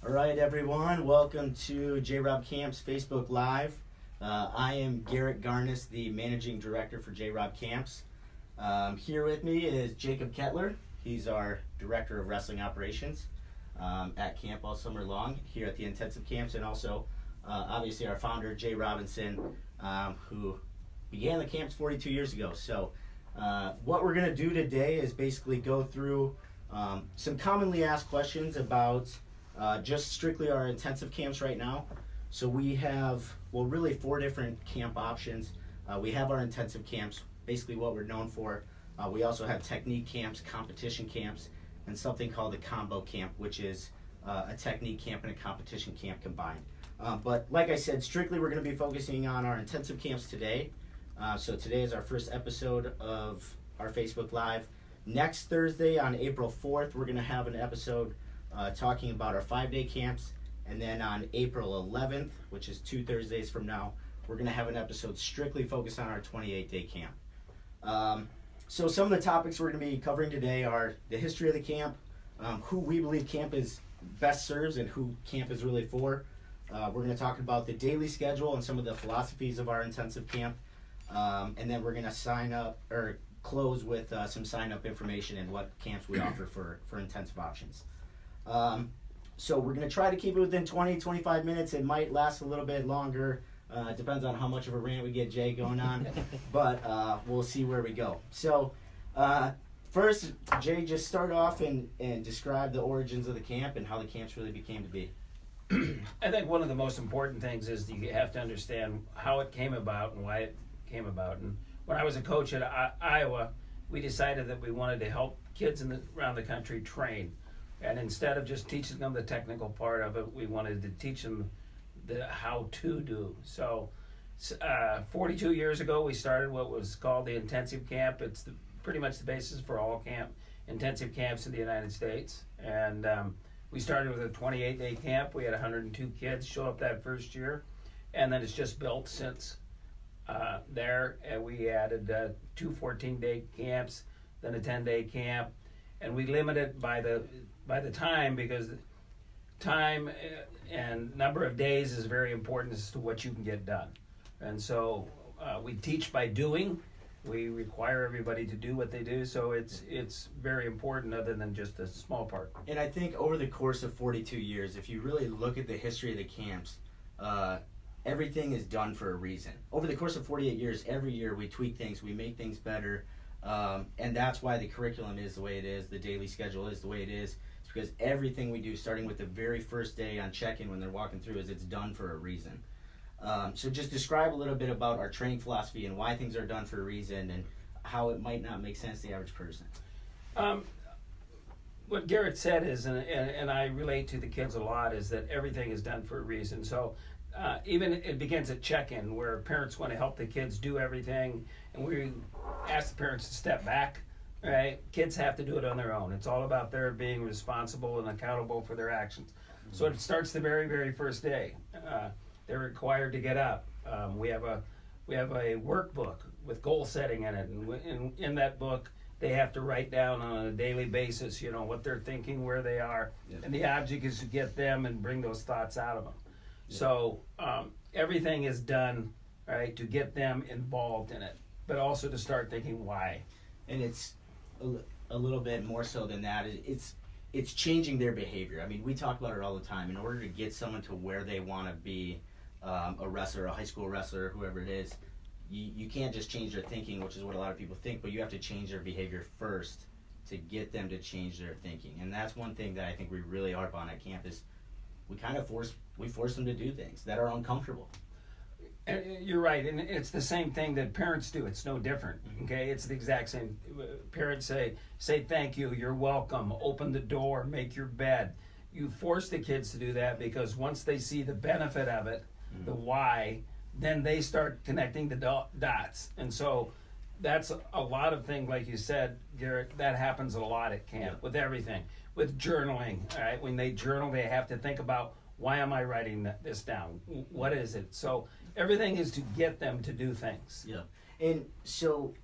All right, everyone. Welcome to JROB Camps Facebook Live. I am Garret Garness, the Managing Director for JROB Camps. Here with me is Jacob Kettler. He's our Director of Wrestling Operations at camp all summer long here at the intensive camps, and also obviously our founder, Jay Robinson, who began the camps 42 years ago. So what we're going to do today is basically go through some commonly asked questions about just strictly our intensive camps right now. So we have, well, really 4 different camp options. We have our intensive camps, basically what we're known for. We also have technique camps, competition camps, and something called a combo camp, which is a technique camp and a competition camp combined. But like I said, strictly we're going to be focusing on our intensive camps today. So today is our first episode of our Facebook Live. Next Thursday on April 4th, we're going to have an episode talking about our 5-day camps, and then on April 11th, which is 2 Thursdays from now, we're going to have an episode strictly focused on our 28-day camp. So some of the topics we're going to be covering today are the history of the camp, who we believe camp is best serves and who camp is really for. We're going to talk about the daily schedule and some of the philosophies of our intensive camp, and then we're going to sign up or close with some sign-up information and what camps we offer for intensive options. So we're going to try to keep it within 20-25 minutes. It might last a little bit longer. It depends on how much of a rant we get Jay going on, but we'll see where we go. So first, Jay, just start off and describe the origins of the camp and how the camps really became to be. I think one of the most important things is you have to understand how it came about and why it came about. And when I was a coach at Iowa, we decided that we wanted to help kids around the country train. And instead of just teaching them the technical part of it, we wanted to teach them the how to do. So 42 years ago, we started what was called the intensive camp. It's pretty much the basis for all intensive camps in the United States. And we started with a 28-day camp. We had 102 kids show up that first year. And then it's just built since there. And we added 2 14-day camps, then a 10-day camp. And we limit it by the time, because time and number of days is very important as to what you can get done. And so we teach by doing. We require everybody to do what they do, so it's very important other than just a small part. And I think over the course of 42 years, if you really look at the history of the camps, everything is done for a reason. Over the course of 48 years, every year we tweak things, we make things better, and that's why the curriculum is the way it is, the daily schedule is the way it is. It's because everything we do, starting with the very first day on check-in when they're walking through, is it's done for a reason. So just describe a little bit about our training philosophy and why things are done for a reason and how it might not make sense to the average person. What Garrett said is, and I relate to the kids a lot, is that everything is done for a reason. So even it begins at check-in, where parents want to help the kids do everything, and we ask the parents to step back. Right? Kids have to do it on their own. It's all about their being responsible and accountable for their actions. Mm-hmm. So it starts the very, very first day. They're required to get up. We have a workbook with goal setting in it, and in that book they have to write down on a daily basis, what they're thinking, where they are, yes. And the object is to get them and bring those thoughts out of them. Yeah. So everything is done, right, to get them involved in it, but also to start thinking why. And it's a little bit more so than that. It's changing their behavior. I mean, we talk about it all the time. In order to get someone to where they want to be, a wrestler, a high school wrestler, whoever it is, you can't just change their thinking, which is what a lot of people think, but you have to change their behavior first to get them to change their thinking. And that's one thing that I think we really harp on at camp is we force them to do things that are uncomfortable. And you're right, and it's the same thing that parents do. It's no different, okay? It's the exact same. Parents say thank you, you're welcome, open the door, make your bed. You force the kids to do that because once they see the benefit of it, the why, then they start connecting the dots. And so that's a lot of things, like you said, Garrett, that happens a lot at camp, with everything. With journaling, all right? When they journal, they have to think about, why am I writing this down? What is it? So everything is to get them to do things. Yeah. And so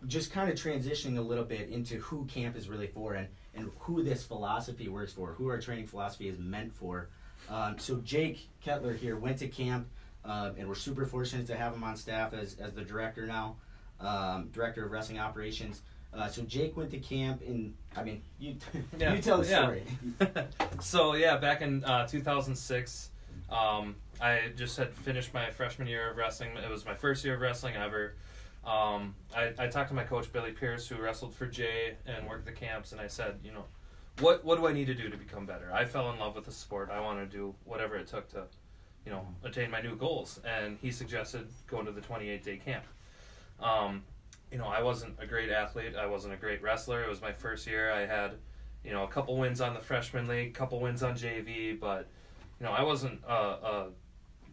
just kind of transitioning a little bit into who camp is really for and who this philosophy works for, who our training philosophy is meant for. So Jake Kettler here went to camp, and we're super fortunate to have him on staff as the director now, director of wrestling operations. So Jake went to camp, and I mean, you tell the story. So back in 2006, I just had finished my freshman year of wrestling. It was my first year of wrestling ever. I talked to my coach Billy Pierce, who wrestled for Jay and worked the camps, and I said, what do I need to do to become better? I fell in love with the sport. I want to do whatever it took to, attain my new goals. And he suggested going to the 28-day camp. I wasn't a great athlete. I wasn't a great wrestler. It was my first year. I had, a couple wins on the freshman league, a couple wins on JV, but, I wasn't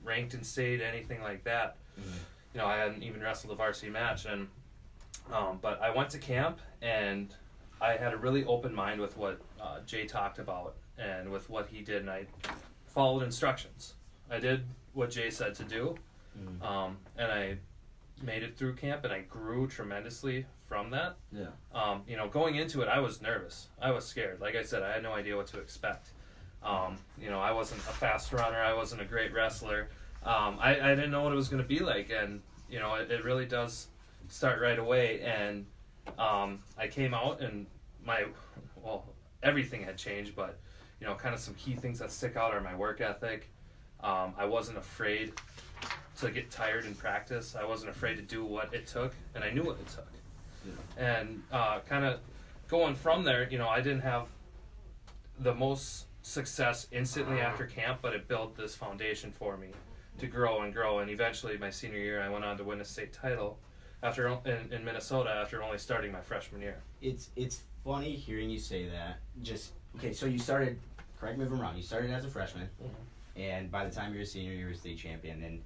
ranked in state, anything like that. Mm-hmm. I hadn't even wrestled a varsity match. And but I went to camp, and I had a really open mind with what Jay talked about and with what he did, and I followed instructions. I did what Jay said to do, and I made it through camp, and I grew tremendously from that. Yeah. Going into it, I was nervous. I was scared. Like I said, I had no idea what to expect. I wasn't a fast runner. I wasn't a great wrestler. I didn't know what it was going to be like, and it really does start right away. And I came out, and everything had changed, but kind of some key things that stick out are my work ethic. I wasn't afraid to get tired in practice. I wasn't afraid to do what it took, and I knew what it took. Yeah. And kind of going from there, I didn't have the most success instantly after camp, but it built this foundation for me to grow and grow. And eventually, my senior year, I went on to win a state title in Minnesota after only starting my freshman year. It's funny hearing you say that. So you started, correct me if I'm wrong, you started as a freshman, and by the time you were a senior, you were a state champion. And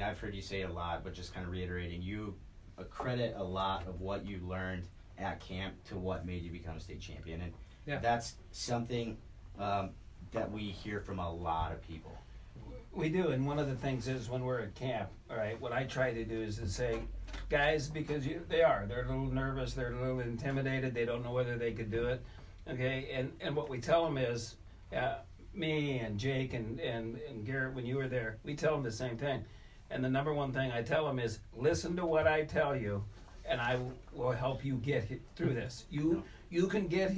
I've heard you say it a lot, but just kind of reiterating, you accredit a lot of what you learned at camp to what made you become a state champion. And that's something that we hear from a lot of people. We do, and one of the things is when we're at camp, all right, what I try to do is to say, guys, because they're a little nervous, they're a little intimidated, they don't know whether they could do it, okay, and what we tell them is, me and Jake and Garret, when you were there, we tell them the same thing. And the number one thing I tell them is, listen to what I tell you, and I will help you get through this. You can get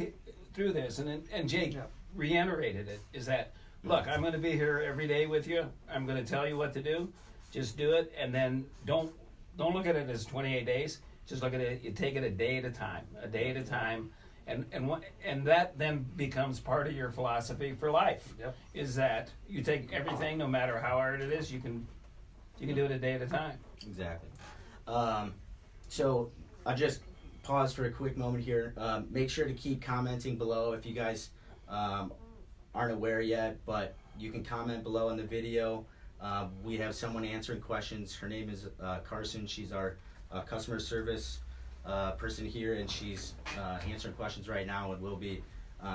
through this. And Jake reiterated it, is that, look, I'm going to be here every day with you. I'm going to tell you what to do. Just do it, and then don't look at it as 28 days. Just look at it, you take it a day at a time. And that then becomes part of your philosophy for life. Yep. Is that you take everything, no matter how hard it is, you can do it a day at a time. Exactly. So I'll just pause for a quick moment here. Make sure to keep commenting below if you guys aren't aware yet, but you can comment below on the video. We have someone answering questions. Her name is Carson. She's our customer service person here, and she's answering questions right now and will be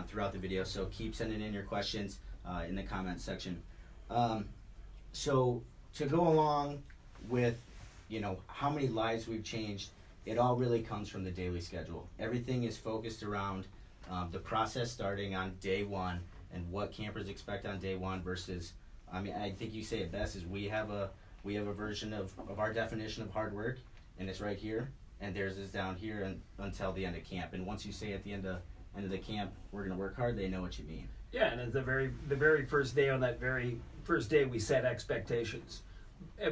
throughout the video. So keep sending in your questions in the comment section. So to go along with how many lives we've changed, it all really comes from the daily schedule. Everything is focused around the process starting on day one and what campers expect on day one versus, I think you say it best, is we have a version of our definition of hard work, and it's right here, and theirs is down here and until the end of camp. And once you say at the end of the camp, we're going to work hard, they know what you mean. Yeah, and at the very first day, on that very first day, we set expectations.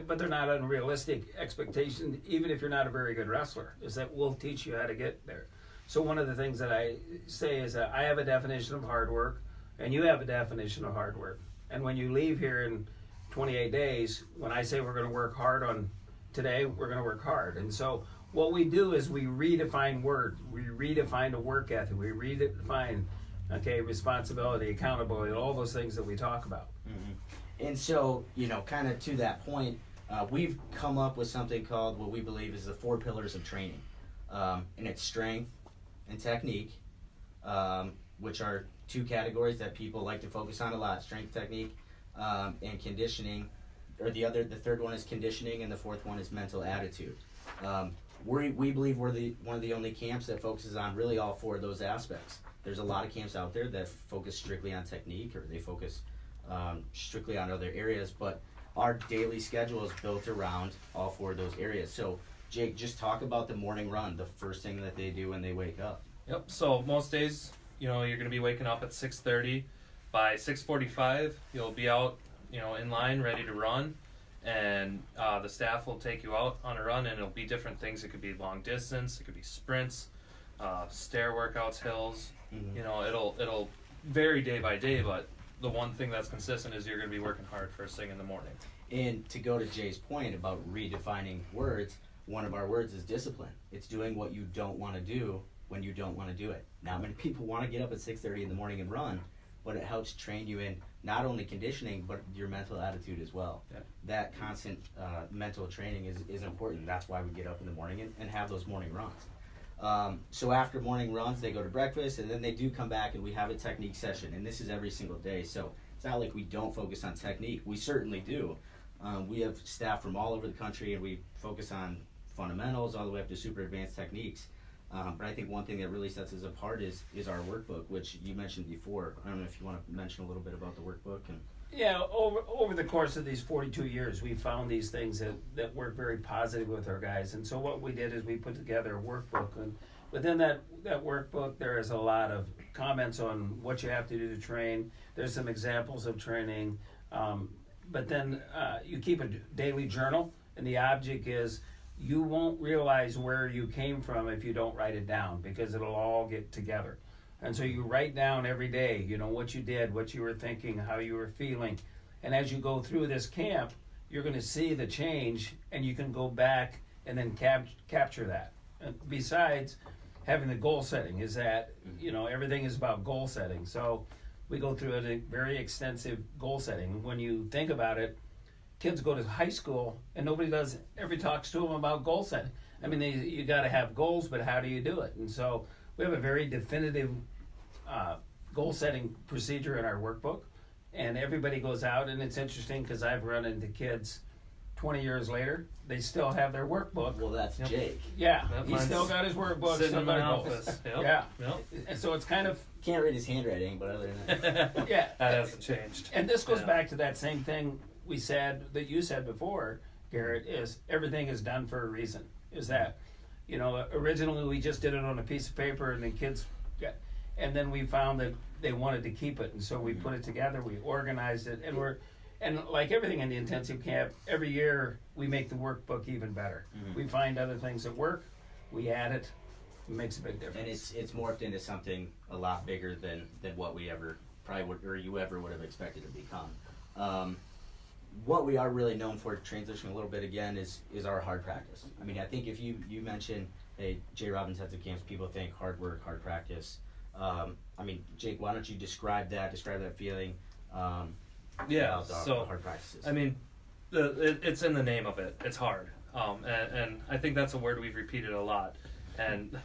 But they're not unrealistic expectations, even if you're not a very good wrestler, is that we'll teach you how to get there. So one of the things that I say is that I have a definition of hard work, and you have a definition of hard work. And when you leave here in 28 days, when I say we're going to work hard on today, we're going to work hard. And so what we do is we redefine words. We redefine a work ethic. We redefine, responsibility, accountability, all those things that we talk about. Mm-hmm. And so, kind of to that point, we've come up with something called what we believe is the 4 pillars of training. And it's strength and technique, which are 2 categories that people like to focus on a lot: strength, technique, and conditioning. Or the third one is conditioning, and the fourth one is mental attitude. We believe we're one of the only camps that focuses on really all 4 of those aspects. There's a lot of camps out there that focus strictly on technique, or they focus strictly on other areas, but our daily schedule is built around all 4 of those areas. So Jake, just talk about the morning run, the first thing that they do when they wake up. Yep. So most days, you're going to be waking up at 6:30. By 6:45, you'll be out, in line, ready to run, and the staff will take you out on a run, and it'll be different things. It could be long distance, it could be sprints, stair workouts, hills. Mhm. It'll vary day by day, but the one thing that's consistent is you're going to be working hard first thing in the morning. And to go to Jay's point about redefining words, one of our words is discipline. It's doing what you don't want to do when you don't want to do it. Not many people want to get up at 6:30 in the morning and run, but it helps train you in not only conditioning, but your mental attitude as well. Yeah. That constant mental training is important. That's why we get up in the morning and have those morning runs. So after morning runs, they go to breakfast, and then they do come back, and we have a technique session, and this is every single day. So it's not like we don't focus on technique. We certainly do. We have staff from all over the country, and we focus on fundamentals all the way up to super advanced techniques. But I think one thing that really sets us apart is our workbook, which you mentioned before. I don't know if you want to mention a little bit about the workbook. Yeah, over the course of these 42 years, we found these things that work very positive with our guys. And so what we did is we put together a workbook. And within that workbook, there is a lot of comments on what you have to do to train. There's some examples of training. But then you keep a daily journal, and the object is you won't realize where you came from if you don't write it down, because it'll all get together. And so you write down every day, what you did, what you were thinking, how you were feeling. And as you go through this camp, you're going to see the change, and you can go back and then capture that. And besides having the goal setting, is that, everything is about goal setting. So we go through a very extensive goal setting. When you think about it, kids go to high school and nobody ever talks to them about goal setting. I mean, you got to have goals, but how do you do it? And so we have a very definitive goal setting procedure in our workbook, and everybody goes out, and it's interesting because I've run into kids 20 years later, they still have their workbook. Well, that's Jake. Yeah, he's still got his workbook. Sitting Still in my got office. Yep. Yeah. Yep. And so it's kind of, Can't read his handwriting, but other than that. yeah. That hasn't changed. And this goes Yeah. back to that same thing that you said before, Garrett, is everything is done for a reason. Is that, originally we just did it on a piece of paper, and the kids and then we found that they wanted to keep it, and so we put it together, we organized it, and like everything in the intensive camp, every year we make the workbook even better. Mhm. We find other things that work, we add it makes a big difference. And it's morphed into something a lot bigger than what we ever probably would, or you ever would have expected to become. What we are really known for, transitioning a little bit again, is our hard practice. I mean, I think if you mention a JROB Intensive Camps, people think hard work, hard practice. I mean, Jake, why don't you describe that feeling? Yeah, about the so hard practices. I mean, it's in the name of it. It's hard, and I think that's a word we've repeated a lot.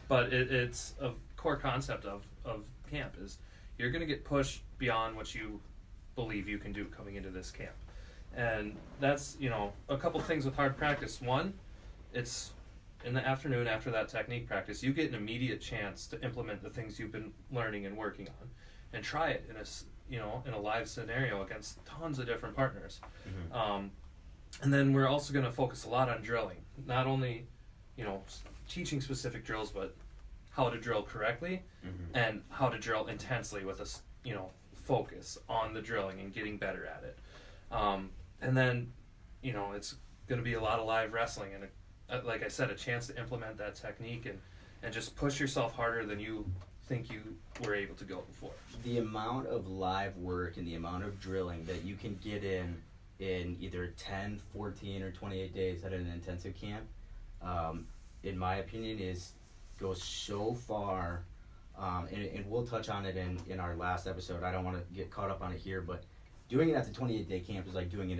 But it's a core concept of camp is you're going to get pushed beyond what you believe you can do coming into this camp, and that's a couple things with hard practice. One, it's in the afternoon after that technique practice, you get an immediate chance to implement the things you've been learning and working on, and try it in a live scenario against tons of different partners. Mm-hmm. And then we're also going to focus a lot on drilling, not only teaching specific drills, but how to drill correctly Mm-hmm. and how to drill intensely with a focus on the drilling and getting better at it. And then it's going to be a lot of live wrestling and like I said, a chance to implement that technique and just push yourself harder than you think you were able to go before. The amount of live work and the amount of drilling that you can get in either 10, 14, or 28 days at an intensive camp, in my opinion, goes so far. And we'll touch on it in our last episode. I don't want to get caught up on it here, but doing it at the 28-day camp is like doing it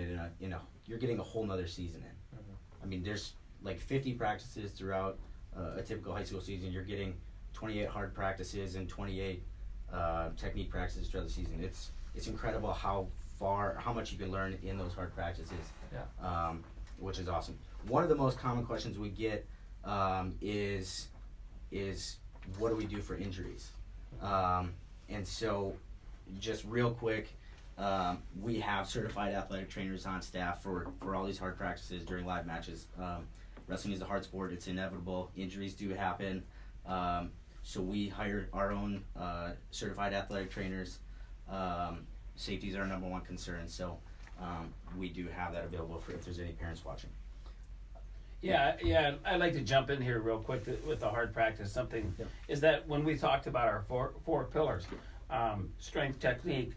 you're getting a whole nother season in. Mm-hmm. I mean, there's like 50 practices throughout a typical high school season. You're getting 28 hard practices and 28 technique practices throughout the season. It's incredible how much you can learn in those hard practices. Yeah. Which is awesome. One of the most common questions we get is what do we do for injuries? And so, just real quick, We have certified athletic trainers on staff for all these hard practices during live matches. Wrestling is a hard sport. It's inevitable. Injuries do happen. So we hire our own certified athletic trainers. Safety is our number one concern. So we do have that available for if there's any parents watching. Yeah, I'd like to jump in here real quick with the hard practice. Something is that when we talked about our four pillars, strength, technique,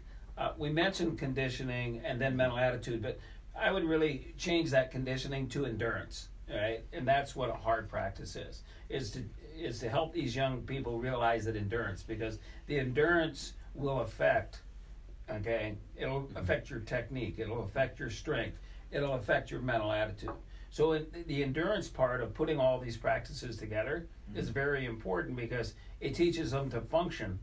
we mentioned conditioning and then mental attitude, but I would really change that conditioning to endurance, right? And that's what a hard practice is to help these young people realize that endurance, because the endurance will affect, it'll affect your technique, it'll affect your strength, it'll affect your mental attitude. So the endurance part of putting all these practices together is very important, because it teaches them to function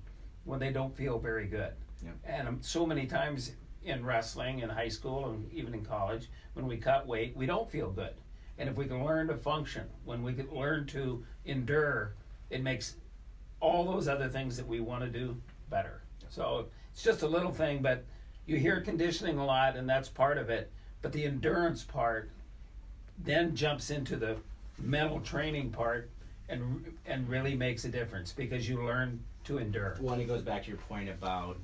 when they don't feel very good. Yep. And so many times in wrestling, in high school, and even in college, when we cut weight, we don't feel good. And if we can learn to function, when we can learn to endure, it makes all those other things that we want to do better. So it's just a little thing, but you hear conditioning a lot, and that's part of it. But the endurance part then jumps into the mental training part and really makes a difference, because you learn to endure. Well, and it goes back to your point about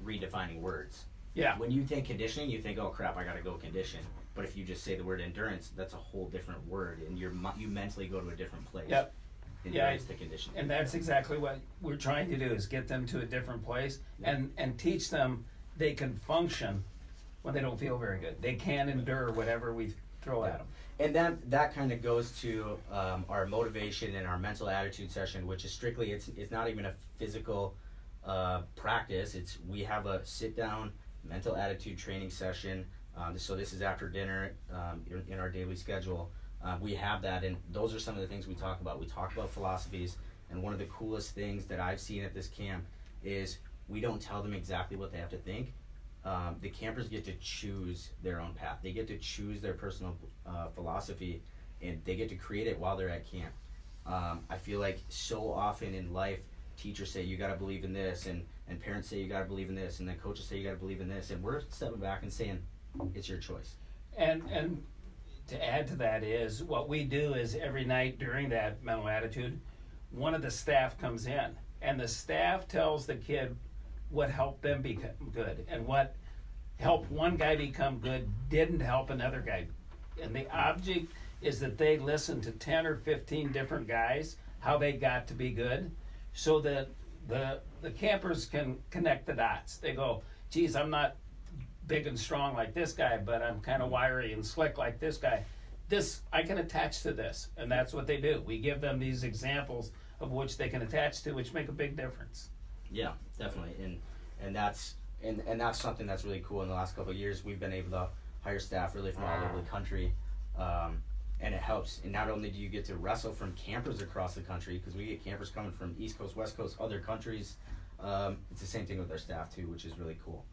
redefining words. Yeah. When you think conditioning, you think, oh crap, I got to go condition. But if you just say the word endurance, that's a whole different word, and you mentally go to a different place. Yep. Endurance to conditioning. And that's exactly what we're trying to do, is get them to a different place and teach them they can function when they don't feel very good. They can endure whatever we throw at them. And that kind of goes to our motivation and our mental attitude session, which is strictly, it's not even a physical practice. We have a sit down mental attitude training session. So this is after dinner in our daily schedule. We have that, and those are some of the things we talk about. We talk about philosophies, and one of the coolest things that I've seen at this camp is we don't tell them exactly what they have to think. The campers get to choose their own path. They get to choose their personal philosophy, and they get to create it while they're at camp. I feel like so often in life, teachers say you got to believe in this, and parents say you got to believe in this, and then coaches say you got to believe in this, and we're stepping back and saying it's your choice. And to add to that is what we do is every night during that mental attitude, one of the staff comes in, and the staff tells the kid what helped them become good, and what helped one guy become good didn't help another guy. And the object is that they listen to 10 or 15 different guys, how they got to be good, so that the campers can connect the dots. They go, geez, I'm not big and strong like this guy, but I'm kind of wiry and slick like this guy. I can attach to this, and that's what they do. We give them these examples of which they can attach to, which make a big difference. Yeah, definitely, and that's something that's really cool. In the last couple of years, we've been able to hire staff really from all over the country, and it helps. And not only do you get to wrestle from campers across the country, because we get campers coming from East Coast, West Coast, other countries. It's the same thing with our staff too, which is really cool.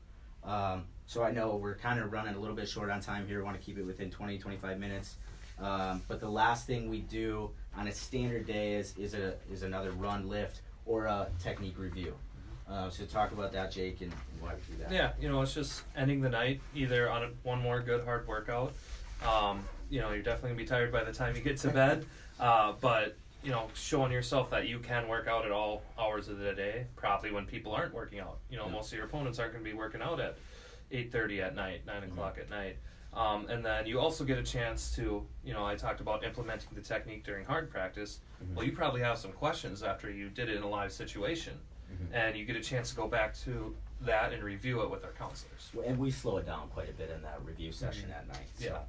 So I know we're kind of running a little bit short on time here. We want to keep it within 20-25 minutes. But the last thing we do on a standard day is another run, lift, or a technique review. So talk about that, Jake, and why we do that. Yeah, it's just ending the night either on one more good hard workout. You're definitely gonna be tired by the time you get to bed, but showing yourself that you can work out at all hours of the day, probably when people aren't working out. Most of your opponents aren't gonna be working out at 8:30 at night, 9 o'clock at night. And then you also get a chance to, I talked about implementing the technique during hard practice. Mm-hmm. Well, you probably have some questions after you did it in a live situation. Mm-hmm. And you get a chance to go back to that and review it with our counselors. And we slow it down quite a bit in that review session at night. So,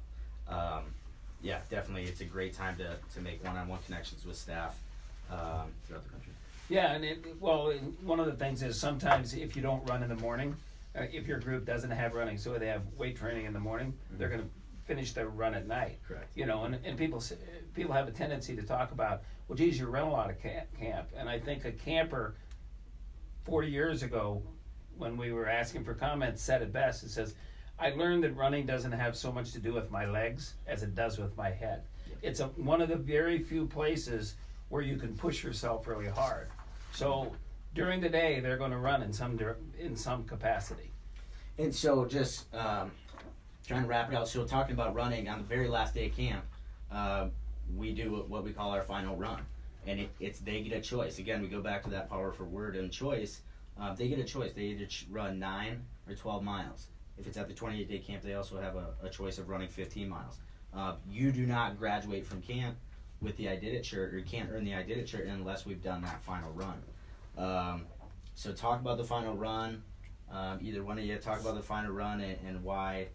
definitely it's a great time to make one-on-one connections with staff throughout the country. Yeah, and one of the things is sometimes if you don't run in the morning, if your group doesn't have running, so they have weight training in the morning, mm-hmm. they're going to finish their run at night. Correct. And people have a tendency to talk about, well, geez, you run a lot of camp. And I think a camper 40 years ago, when we were asking for comments, said it best. It says, I learned that running doesn't have so much to do with my legs as it does with my head. Yep. It's one of the very few places where you can push yourself really hard. So during the day, they're going to run in some capacity. And so just trying to wrap it out. So talking about running, on the very last day of camp, we do what we call our final run. And they get a choice. Again, we go back to that powerful word and choice. They get a choice. They either run 9 or 12 miles. If it's at the 28-day camp, they also have a choice of running 15 miles. You do not graduate from camp with the I Did It shirt, or you can't earn the I Did It shirt unless we've done that final run. So talk about the final run. Either one of you talk about the final run and why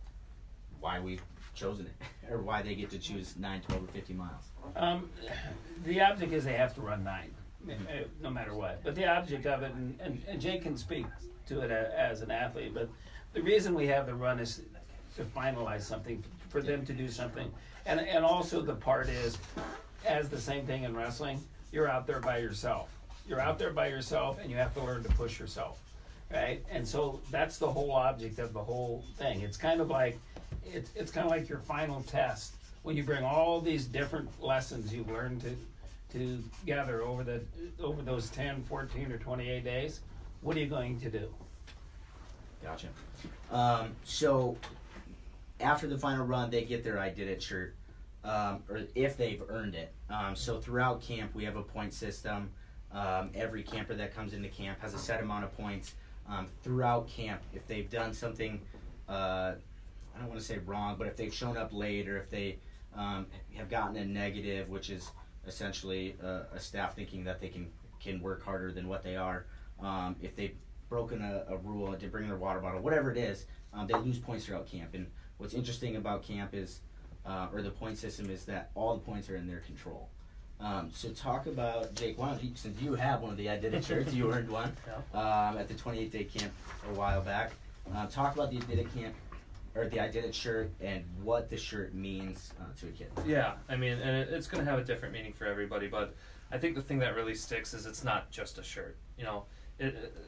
we've chosen it, or why they get to choose 9, 12, or 50 miles. The object is they have to run 9, no matter what. But the object of it, and Jake can speak to it as an athlete, but the reason we have the run is to finalize something, for them to do something. And also the part is, as the same thing in wrestling, you're out there by yourself. You're out there by yourself, and you have to learn to push yourself, right? And so that's the whole object of the whole thing. It's kind of like your final test, when you bring all these different lessons you've learned to gather over those 10, 14, or 28 days. What are you going to do? Gotcha. So after the final run, they get their I Did It shirt, or if they've earned it. So throughout camp, we have a point system. Every camper that comes into camp has a set amount of points. Throughout camp, if they've done something, I don't want to say wrong, but if they've shown up late, or if they have gotten a negative, which is essentially a staff thinking that they can work harder than what they are, if they've broken a rule, didn't bring their water bottle, whatever it is, they lose points throughout camp. And what's interesting about camp is, or the point system, is that all the points are in their control. So talk about, Jake, why don't you, since you have one of the I Did It shirts, you earned one at the 28-day camp a while back. Talk about the I Did It camp, or the I Did It shirt, and what the shirt means to a kid. Yeah, I mean, and it's going to have a different meaning for everybody, but I think the thing that really sticks is it's not just a shirt. You know,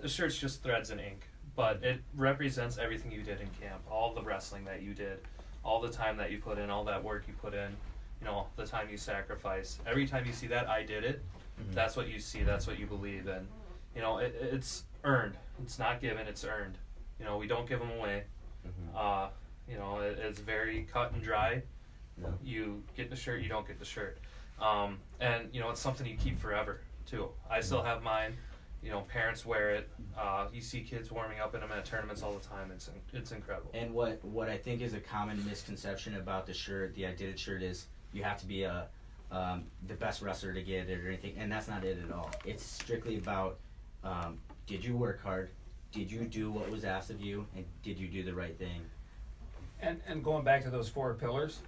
a shirt's just threads and ink, but it represents everything you did in camp, all the wrestling that you did, all the time that you put in, all that work you put in, you know, the time you sacrifice. Every time you see that I did it, that's what you see, that's what you believe in. You know, it's earned. It's not given, it's earned. You know, we don't give them away. You know, it's very cut and dry. Yeah. You get the shirt, you don't get the shirt. And, you know, it's something you keep forever, too. I still have mine. You know, parents wear it. You see kids warming up in them at tournaments all the time. It's incredible. And what I think is a common misconception about the shirt, the I Did It shirt, is you have to be the best wrestler to get it or anything, and that's not it at all. It's strictly about, did you work hard? Did you do what was asked of you? And did you do the right thing? And going back to those 4 pillars,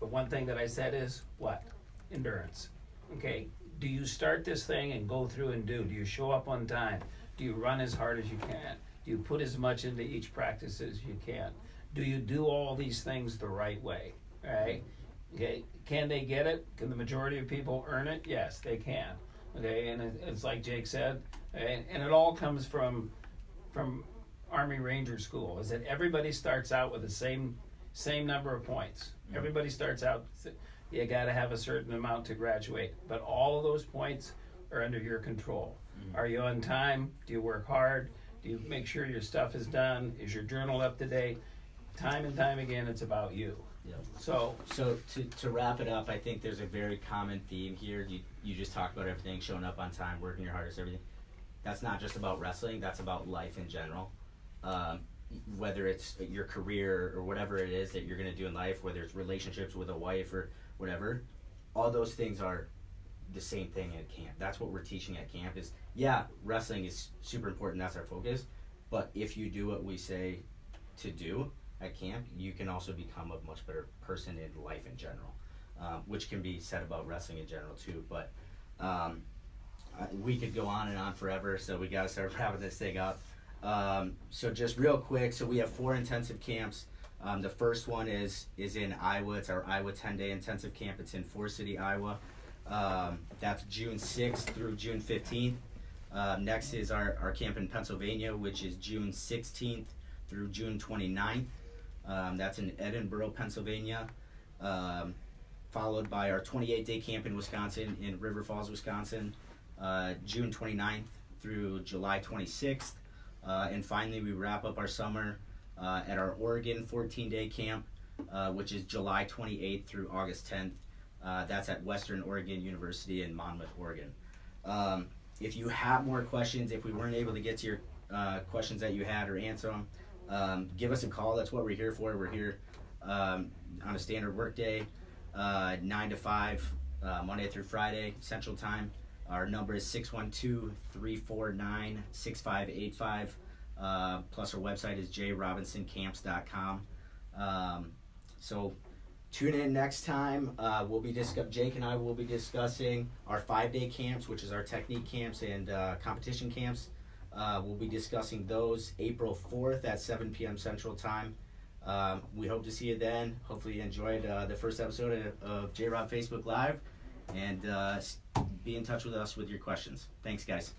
the one thing that I said is what? Endurance. Okay, do you start this thing and go through and do? Do you show up on time? Do you run as hard as you can? Do you put as much into each practice as you can? Do you do all these things the right way? Right? Okay, can they get it? Can the majority of people earn it? Yes, they can. Okay, and it's like Jake said, and it all comes from Army Ranger School, is that everybody starts out with the same number of points. Everybody starts out, you got to have a certain amount to graduate, but all of those points are under your control. Are you on time? Do you work hard? Do you make sure your stuff is done? Is your journal up to date? Time and time again, it's about you. Yep. So to wrap it up, I think there's a very common theme here. You just talked about everything, showing up on time, working your hardest, everything. That's not just about wrestling, that's about life in general. Whether it's your career or whatever it is that you're going to do in life, whether it's relationships with a wife or whatever, all those things are the same thing at camp. That's what we're teaching at camp is, yeah, wrestling is super important, that's our focus, but if you do what we say to do at camp, you can also become a much better person in life in general, which can be said about wrestling in general too, but we could go on and on forever, so we got to start wrapping this thing up. So just real quick, so we have 4 intensive camps. The first one is in Iowa. It's our Iowa 10-day intensive camp. It's in Forest City, Iowa. That's June 6th through June 15th. Next is our camp in Pennsylvania, which is June 16th through June 29th. That's in Edinburgh, Pennsylvania. Followed by our 28-day camp in Wisconsin, in River Falls, Wisconsin, June 29th through July 26th. And finally, we wrap up our summer at our Oregon 14-day camp, which is July 28th through August 10th. That's at Western Oregon University in Monmouth, Oregon. If you have more questions, if we weren't able to get to your questions that you had or answer them, give us a call. That's what we're here for. We're here on a standard work day, 9 to 5, Monday through Friday, Central Time. Our number is 612-349-6585. Plus our website is jrobinsonscamps.com. So tune in next time. Jake and I will be discussing our 5-day camps, which is our technique camps and competition camps. We'll be discussing those April 4th at 7 p.m. Central Time. We hope to see you then. Hopefully you enjoyed the first episode of JROB Facebook Live, and be in touch with us with your questions. Thanks, guys.